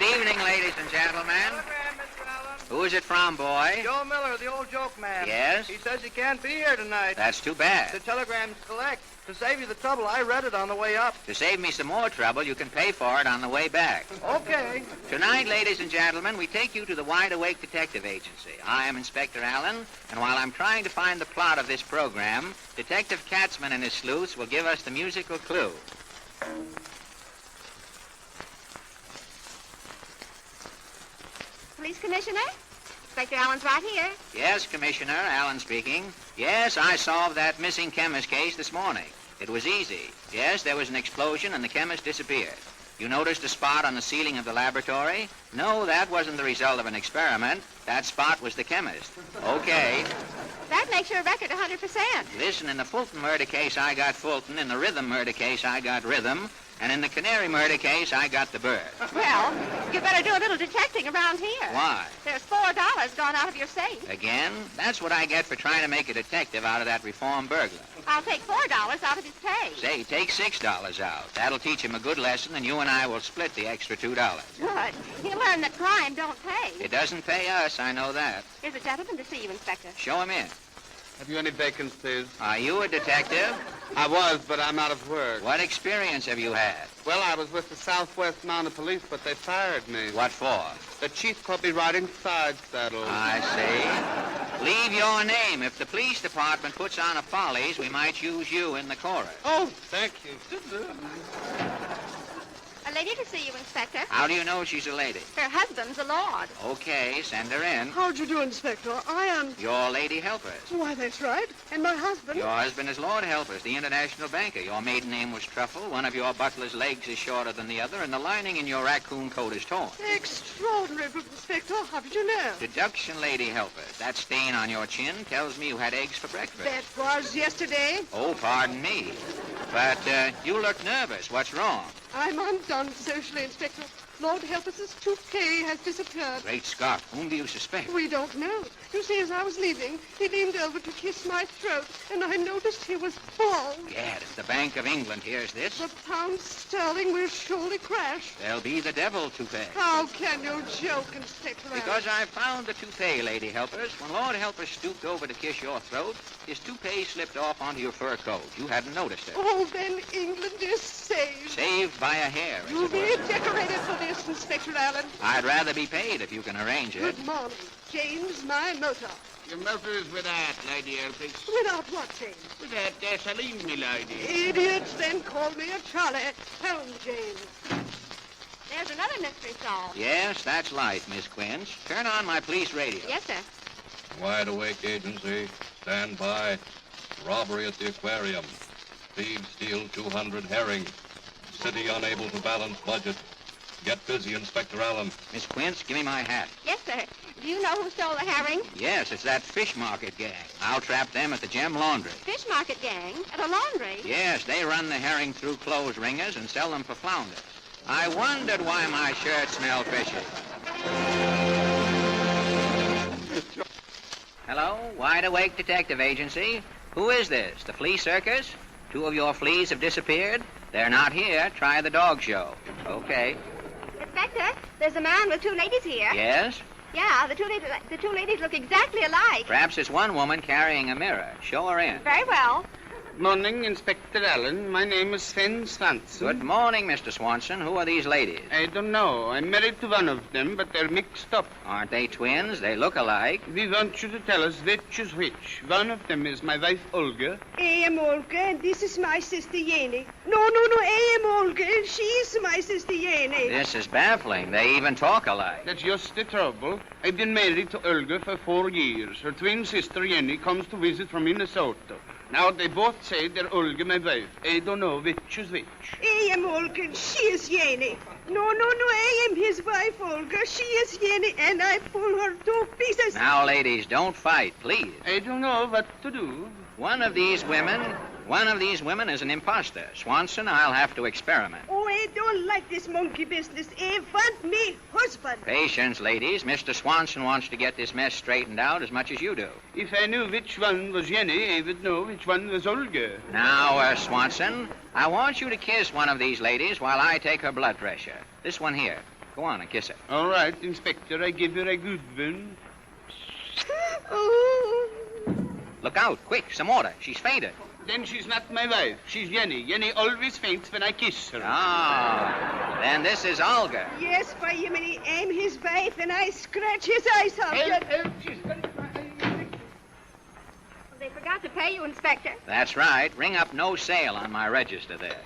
Good evening, ladies and gentlemen. Telegram, Mr. Allen. Who is it from, boy? Joe Miller, the old joke man. Yes? He says he can't be here tonight. That's too bad. The telegram's collect. To save you the trouble, I read it on the way up. To save me some more trouble, you can pay for it on the way back. Okay. Tonight, ladies and gentlemen, we take you to the Wide Awake Detective Agency. I am Inspector Allen, and while I'm trying to find the plot of this program, Detective Katzman and his sleuths will give us the musical clue. Police Commissioner? Inspector Allen's right here. Yes, Commissioner, Allen speaking. Yes, I solved that missing chemist case this morning. It was easy. Yes, there was an explosion and the chemist disappeared. You noticed a spot on the ceiling of the laboratory? No, that wasn't the result of an experiment. That spot was the chemist. Okay. That makes your record 100%. Listen, in the Fulton murder case, I got Fulton. In the Rhythm murder case, I got Rhythm. And in the Canary murder case, I got the bird. Well, you better do a little detecting around here. Why? There's $4 gone out of your safe. Again? That's what I get for trying to make a detective out of that reformed burglar. I'll take $4 out of his pay. Say, take $6 out. That'll teach him a good lesson, and you and I will split the extra $2. Good. He'll learn that crime don't pay. It doesn't pay us, I know that. Here's a gentleman to see you, Inspector. Show him in. Have you any vacancies? Are you a detective? I was, but I'm out of work. What experience have you had? Well, I was with the Southwest Mounted Police, but they fired me. What for? The chief caught me riding side saddles. I see. Leave your name. If the police department puts on a Follies, we might use you in the chorus. Oh, thank you. A lady to see you, Inspector. How do you know she's a lady? Her husband's a lord. Okay, send her in. How'd you do, Inspector? I am... Your lady helpers. Why, that's right. And my husband... Your husband is Lord Helpers, the international banker. Your maiden name was Truffle. One of your butler's legs is shorter than the other, and the lining in your raccoon coat is torn. Extraordinary, Inspector. How did you know? Deduction, lady helpers. That stain on your chin tells me you had eggs for breakfast. That was yesterday. Oh, pardon me. But you look nervous. What's wrong? I'm undone socially, Inspector. Lord Helpus's toupee has disappeared. Great Scott. Whom do you suspect? We don't know. You see, as I was leaving, he leaned over to kiss my throat, and I noticed he was bald. Gad, if the Bank of England hears this, The pound sterling will surely crash. there'll be the devil to pay. How can you joke, Inspector? Because I found the toupee, lady helpers. When Lord Helpers stooped over to kiss your throat, his toupee slipped off onto your fur coat. You hadn't noticed it. Oh, then England is saved. Saved by a hair, as You'll it be were. decorated for this, Inspector Allen. I'd rather be paid if you can arrange it. Good morning. James, my motor. Your motor is without, lady Elpix. Without what, James? Without gasoline, me lady. Idiots, then call me a Charlie. Home, James. There's another mystery solved. Yes, that's life, Miss Quince. Turn on my police radio. Yes, sir. Wide Awake Agency, stand by. Robbery at the aquarium. Thieves steal 200 herring. City unable to balance budget. Get busy, Inspector Allen. Miss Quince, give me my hat. Yes, sir. Do you know who stole the herring? Yes, it's that fish market gang. I'll trap them at the Gem Laundry. Fish market gang at a laundry. Yes, they run the herring through clothes ringers and sell them for flounders. I wondered why my shirt smelled fishy. Hello, Wide Awake Detective Agency. Who is this? The flea circus? 2 of your fleas have disappeared? They're not here. Try the dog show. Okay. Inspector, there's a man with 2 ladies here. Yes? Yeah, the two ladies look exactly alike. Perhaps it's one woman carrying a mirror. Show her in. Very well. Morning, Inspector Allen. My name is Sven Swanson. Good morning, Mr. Swanson. Who are these ladies? I don't know. I'm married to one of them, but they're mixed up. Aren't they twins? They look alike. We want you to tell us which is which. One of them is my wife, Olga. I am Olga, and this is my sister, Yeni. No, I am Olga, and she is my sister, Yeni. This is baffling. They even talk alike. That's just the trouble. I've been married to Olga for 4 years. Her twin sister, Jenny, comes to visit from Minnesota. Now, they both say they're Olga, my wife. I don't know which is which. I am Olga, and she is Yeni. No, I am his wife, Olga. She is Yeni, and I pull her to pieces. Now, ladies, don't fight, please. I don't know what to do. One of these women is an imposter. Swanson, I'll have to experiment. Oh, I don't like this monkey business. I want me husband. Patience, ladies. Mr. Swanson wants to get this mess straightened out as much as you do. If I knew which one was Jenny, I would know which one was Olga. Now, Swanson, I want you to kiss one of these ladies while I take her blood pressure. This one here. Go on and kiss her. All right, Inspector, I give her a good one. Oh. Look out, quick, some water. She's fainted. Then she's not my wife. She's Jenny. Jenny always faints when I kiss her. Oh, then this is Olga. Yes, by Yemeni, I'm his wife, and I scratch his eyes out. They forgot to pay you, Inspector. That's right. Ring up no sale on my register there.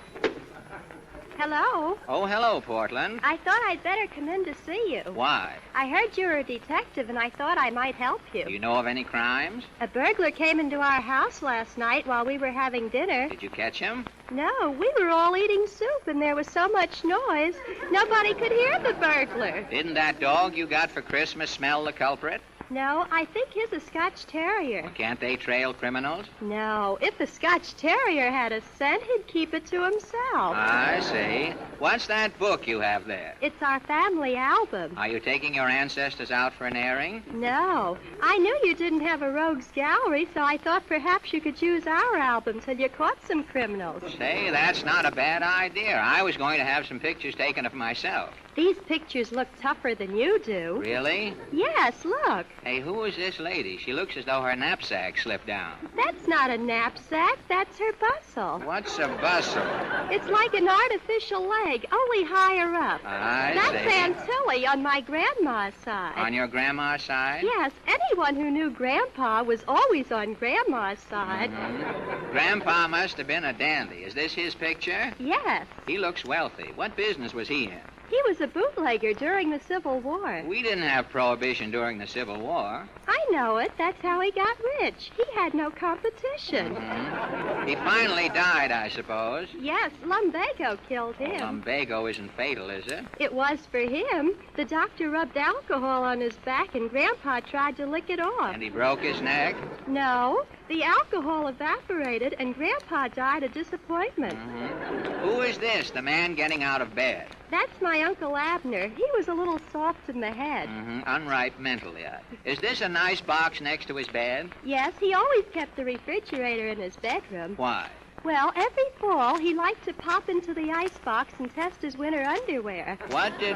Hello. Oh, hello, Portland. I thought I'd better come in to see you. Why? I heard you were a detective, and I thought I might help you. Do you know of any crimes? A burglar came into our house last night while we were having dinner. Did you catch him? No, we were all eating soup, and there was so much noise, nobody could hear the burglar. Didn't that dog you got for Christmas smell the culprit? No, I think he's a Scotch Terrier. Can't they trail criminals? No, if the Scotch Terrier had a scent, he'd keep it to himself. I see. What's that book you have there? It's our family album. Are you taking your ancestors out for an airing? No, I knew you didn't have a rogues gallery, so I thought perhaps you could use our album till you caught some criminals. Say, that's not a bad idea. I was going to have some pictures taken of myself. These pictures look tougher than you do. Really? Yes, look. Hey, who is this lady? She looks as though her knapsack slipped down. That's not a knapsack, that's her bustle. What's a bustle? It's like an artificial leg, only higher up. That's see. Aunt Tilly on my grandma's side. On your grandma's side? Yes, anyone who knew Grandpa was always on Grandma's side. Mm-hmm. Grandpa must have been a dandy. Is this his picture? Yes, He looks wealthy. What business was he in? he was a bootlegger during the Civil War. We didn't have prohibition during the Civil War. I know it. That's how he got rich. He had no competition. Mm-hmm. He finally died, I suppose. Yes, lumbago killed him. Lumbago isn't fatal, is it? It was for him. The doctor rubbed alcohol on his back, and Grandpa tried to lick it off. And he broke his neck? No, the alcohol evaporated, and Grandpa died of disappointment. Mm-hmm. Who is this, the man getting out of bed? That's my Uncle Abner. He was a little soft in the head. Mm-hmm. Unripe mentally. Is this a nice box next to his bed? Yes, he always kept the refrigerator in his bedroom. Why? Well, every fall, he liked to pop into the icebox and test his winter underwear. What did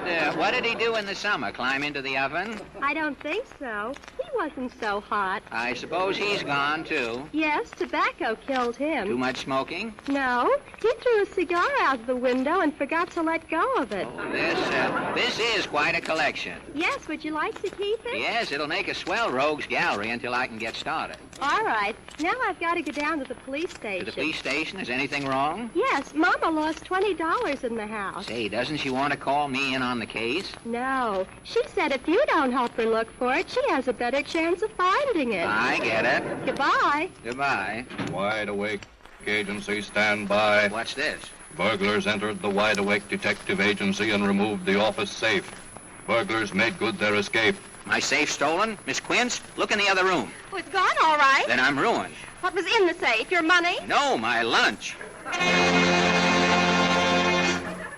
he do in the summer? Climb into the oven? I don't think so. He wasn't so hot. I suppose he's gone, too. Yes, tobacco killed him. Too much smoking? No, he threw a cigar out the window and forgot to let go of it. Oh, this is quite a collection. Yes, would you like to keep it? Yes, it'll make a swell rogues gallery until I can get started. All right. Now I've got to go down to the police station. To the police station? Is anything wrong? Yes, Mama lost $20 in the house. Say, doesn't she want to call me in on the case? No. She said if you don't help her look for it, she has a better chance of finding it. I get it. Goodbye. Goodbye. Wide Awake Agency, stand by. What's this? Burglars entered the Wide Awake Detective Agency and removed the office safe. Burglars made good their escape. My safe stolen? Miss Quince, look in the other room. Oh, it's gone all right. Then I'm ruined. What was in the safe? Your money? No, my lunch.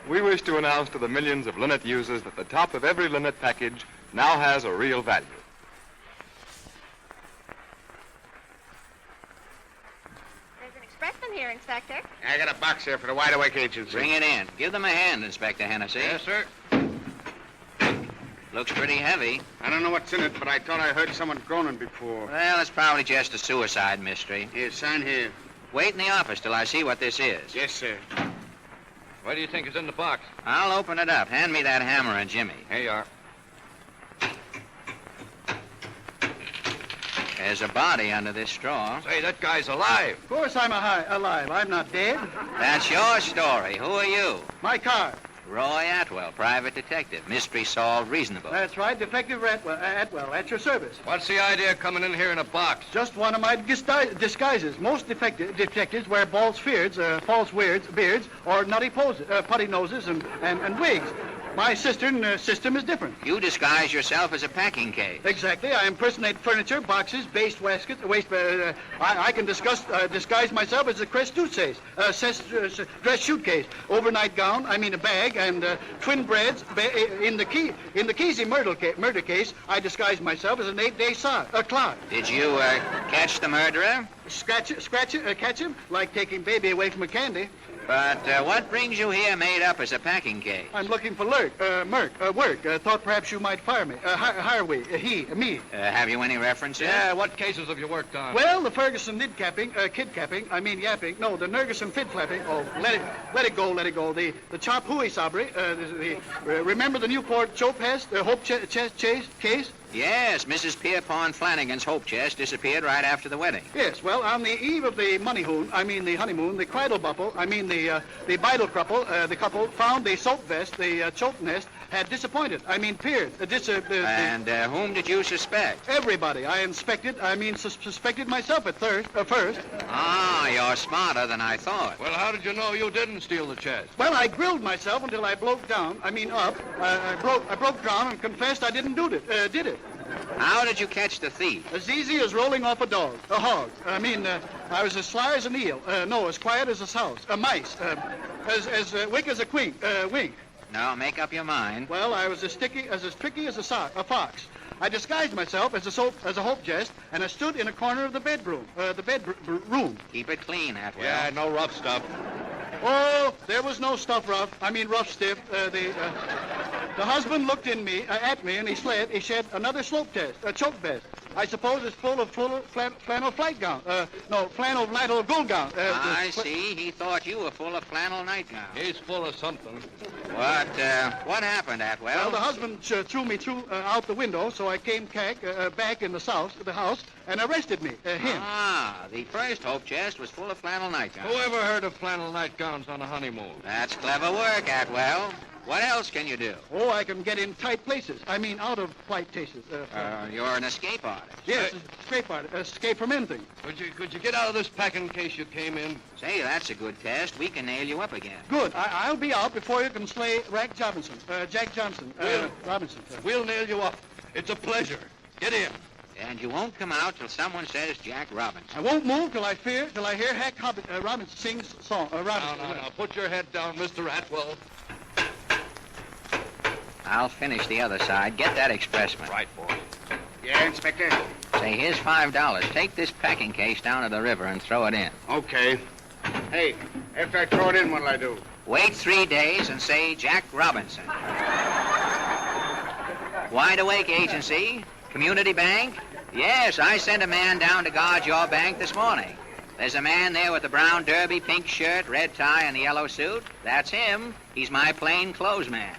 We wish to announce to the millions of Linnet users that the top of every Linnet package now has a real value. There's an expressman here, Inspector. I got a box here for the Wide Awake Agency. Bring it in. Give them a hand, Inspector Hennessy. Yes, sir. Looks pretty heavy. I don't know what's in it, but I thought I heard someone groaning before. Well, it's probably just a suicide mystery. Here, sign here. Wait in the office till I see what this is. Yes, sir. What do you think is in the box? I'll open it up. Hand me that hammer and Jimmy. Here you are. There's a body under this straw. Say, that guy's alive. Of course I'm alive. I'm not dead. That's your story. Who are you? My car. Roy Atwell, private detective. Mystery solved reasonable. That's right, Detective Atwell, at your service. What's the idea of coming in here in a box? Just one of my disguises. Most detectives wear false beards, or nutty putty noses and wigs. My system is different. You disguise yourself as a packing case. Exactly. I impersonate furniture, boxes, I can disguise myself as a dress suitcase, overnight gown, a bag, and twin breads. In the Kesey murder case, I disguised myself as an 8-day clock. Did you catch the murderer? Catch him, like taking baby away from a candy. But what brings you here made up as a packing case? I'm looking for work. Thought perhaps you might fire me. Hire me. Have you any references? Yeah, what cases have you worked on? Well, the Ferguson kidcapping, yapping. No, the Nerguson fid-flapping. Oh, let it go. The Chop Hooey Sabri. Remember the Newport Chope Hest, the Hope Chest case? Yes, Mrs. Pierpont Flanagan's hope chest disappeared right after the wedding. Yes, well, on the eve of the the honeymoon, the cradle bubble, the bridal couple, found the soap vest, the chope nest, had disappointed. Peered. And whom did you suspect? Everybody. I inspected, suspected myself at first. Ah, you're smarter than I thought. Well, how did you know you didn't steal the chest? Well, I grilled myself until I broke down. I broke down and confessed I didn't did it. How did you catch the thief? As easy as rolling off a hog. I was as sly as an eel. As quiet as a mouse. As wick as a wink. No, make up your mind. Well, I was as tricky as a fox. I disguised myself as a hope jest, and I stood in a corner of the bedroom. Room. Keep it clean, Atwell. Yeah, no rough stuff. Oh, there was no stuff rough. Rough stiff. The husband looked at me, and he shed another choke vest. I suppose it's full of flannel flight gown. Flannel gold gown. I see. He thought you were full of flannel nightgown. He's full of something. What happened, Atwell? Well, the husband threw me out the window, so I came back in the house, and arrested me, him. Ah, the first hope chest was full of flannel nightgowns. Who ever heard of flannel nightgowns on a honeymoon? That's clever work, Atwell. What else can you do? Oh, I can get in tight places. Out of flight places. You're an escape artist. Yes, escape from anything. Could you get out of this packing case you came in? Say, that's a good test. We can nail you up again. Good. I'll be out before you can slay Jack Johnson. Robinson. We'll nail you up. It's a pleasure. Get in. And you won't come out till someone says Jack Robinson. I won't move till I hear Hack Robinson sings song. Robinson. No. Put your head down, Mr. Atwell. I'll finish the other side. Get that expressman. Right, boy. Yeah, Inspector? Say, here's $5. Take this packing case down to the river and throw it in. Okay. Hey, after I throw it in, what'll I do? Wait 3 days and say Jack Robinson. Wide Awake Agency? Community Bank? Yes, I sent a man down to guard your bank this morning. There's a man there with the brown derby, pink shirt, red tie, and the yellow suit. That's him. He's my plain clothes man.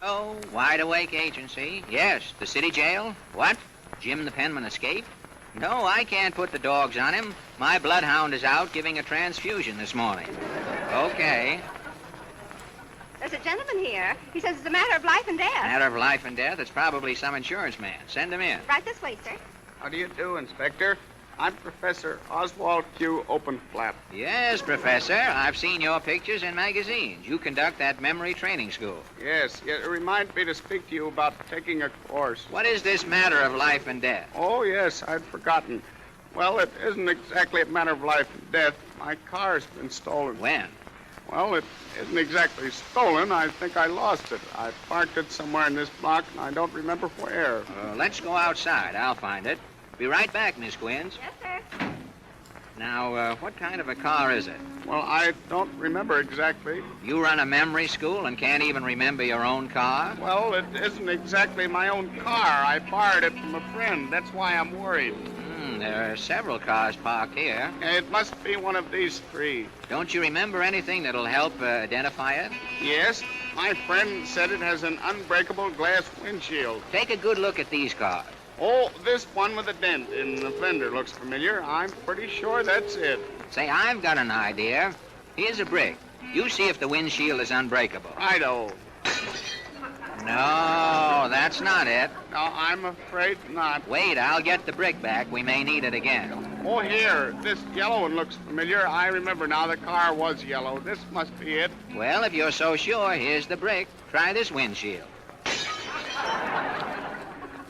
Oh, Wide Awake Agency. Yes, the city jail. What? Jim the penman escaped? No, I can't put the dogs on him. My bloodhound is out giving a transfusion this morning. Okay. There's a gentleman here. He says it's a matter of life and death. Matter of life and death? It's probably some insurance man. Send him in. Right this way, sir. How do you do, Inspector? I'm Professor Oswald Q. Openflap. Yes, Professor. I've seen your pictures in magazines. You conduct that memory training school. Yes, it reminds me to speak to you about taking a course. What is this matter of life and death? Oh, yes, I'd forgotten. Well, it isn't exactly a matter of life and death. My car's been stolen. When? Well, it isn't exactly stolen. I think I lost it. I parked it somewhere in this block, and I don't remember where. Let's go outside. I'll find it. Be right back, Miss Gwynns. Yes, sir. Now, what kind of a car is it? Well, I don't remember exactly. You run a memory school and can't even remember your own car? Well, it isn't exactly my own car. I borrowed it from a friend. That's why I'm worried. There are several cars parked here. It must be one of these three. Don't you remember anything that'll help identify it? Yes, my friend said it has an unbreakable glass windshield. Take a good look at these cars. Oh, this one with a dent in the fender looks familiar. I'm pretty sure that's it. Say, I've got an idea. Here's a brick. You see if the windshield is unbreakable. Righto. No, that's not it. No, I'm afraid not. Wait, I'll get the brick back. We may need it again. Oh, here. This yellow one looks familiar. I remember now the car was yellow. This must be it. Well, if you're so sure, here's the brick. Try this windshield.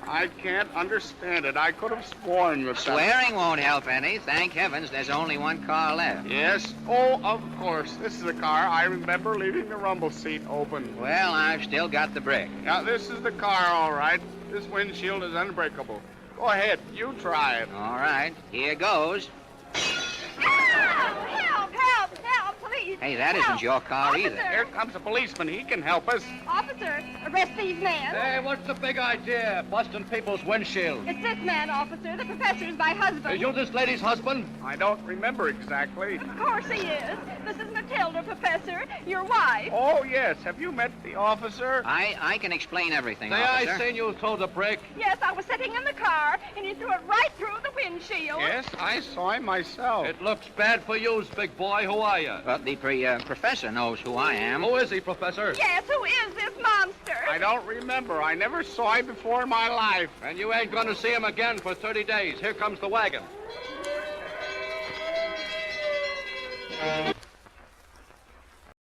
I can't understand it. I could have sworn that... Swearing won't help any. Thank heavens there's only one car left. Yes? Oh, of course. This is the car. I remember leaving the rumble seat open. Well, I've still got the brick. Now, this is the car, all right. This windshield is unbreakable. Go ahead. You try it. All right, here goes. Help, help, help, please. Hey, that isn't your car either. Here comes a policeman. He can help us. Officer, arrest these men. Hey, what's the big idea? Busting people's windshield. It's this man, officer. The professor's my husband. Is you this lady's husband? I don't remember exactly. Of course he is. This is Matilda, Professor, your wife. Oh, yes. Have you met the officer? I can explain everything, Say, officer. I seen you throw the brick. Yes, I was sitting in the car, and he threw it right through the windshield. Yes, I saw him myself. It looks bad for you, big boy. Who are you? But the professor knows who I am. Who is he, Professor? Yes, who is this monster? I don't remember. I never saw him before in my life. And you ain't gonna see him again for 30 days. Here comes the wagon.